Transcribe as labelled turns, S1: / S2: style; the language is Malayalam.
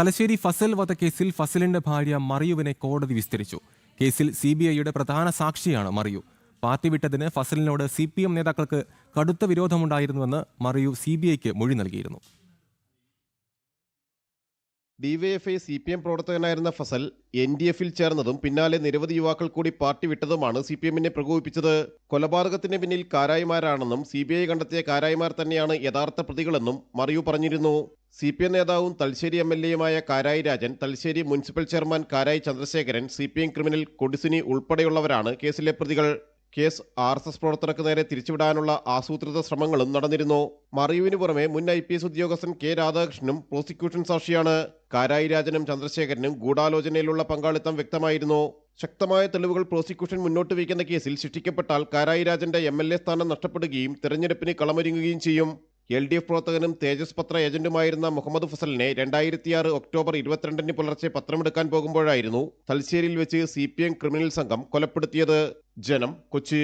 S1: തലശ്ശേരി ഫസൽ വധക്കേസിൽ ഫസലിന്റെ ഭാര്യ മറിയുവിനെ കോടതി വിസ്തരിച്ചു. കേസിൽ CBIയുടെ പ്രധാന സാക്ഷിയാണ് മറിയു. പാർട്ടി വിട്ടതിന് ഫസലിനോട് CPM നേതാക്കൾക്ക് കടുത്ത വിരോധമുണ്ടായിരുന്നുവെന്ന് മറിയു CBIക്ക് മൊഴി നൽകിയിരുന്നു.
S2: ഡിവൈഎഫ്ഐ CPM പ്രവർത്തകനായിരുന്ന ഫസൽ NDFൽ ചേർന്നതും പിന്നാലെ നിരവധി യുവാക്കൾ കൂടി പാർട്ടി വിട്ടതുമാണ് CPMനെ പ്രകോപിപ്പിച്ചത്. കൊലപാതകത്തിന് പിന്നിൽ കാരായിമാരാണെന്നും CBI കണ്ടെത്തിയ കാരായിമാർ തന്നെയാണ് യഥാർത്ഥ പ്രതികളെന്നും മറിയു പറഞ്ഞിരുന്നു. CPM നേതാവും തലശ്ശേരി MLAയുമായ Karayi Rajan, Thalassery municipal chairman Karayi Chandrasekharan, CPM criminal Kodi Suni ഉൾപ്പെടെയുള്ളവരാണ് കേസിലെ പ്രതികൾ. കേസ് RSS പ്രവർത്തകർക്ക് നേരെ തിരിച്ചുവിടാനുള്ള ആസൂത്രിത ശ്രമങ്ങളും നടന്നിരുന്നു. മറിയുവിന് പുറമെ മുൻ IPS ഉദ്യോഗസ്ഥൻ K രാധാകൃഷ്ണനും പ്രോസിക്യൂഷൻ സാക്ഷിയാണ്. കാരായി രാജനും ചന്ദ്രശേഖരനും ഗൂഢാലോചനയിലുള്ള പങ്കാളിത്തം വ്യക്തമായിരുന്നു. ശക്തമായ തെളിവുകൾ പ്രോസിക്യൂഷൻ മുന്നോട്ട് വയ്ക്കുന്ന കേസിൽ ശിക്ഷിക്കപ്പെട്ടാൽ കാരായി രാജന്റെ MLA സ്ഥാനം നഷ്ടപ്പെടുകയും തെരഞ്ഞെടുപ്പിന് കളമൊരുങ്ങുകയും ചെയ്യും. LDF പ്രവർത്തകനും തേജസ് പത്ര ഏജന്റുമായിരുന്ന മുഹമ്മദ് ഫസലിനെ 2006 ഒക്ടോബർ 22 പുലർച്ചെ പത്രമെടുക്കാൻ പോകുമ്പോഴായിരുന്നു തലശ്ശേരിയിൽ വെച്ച് CPM ക്രിമിനൽ സംഘം കൊലപ്പെടുത്തിയത്. ജനം, കൊച്ചി.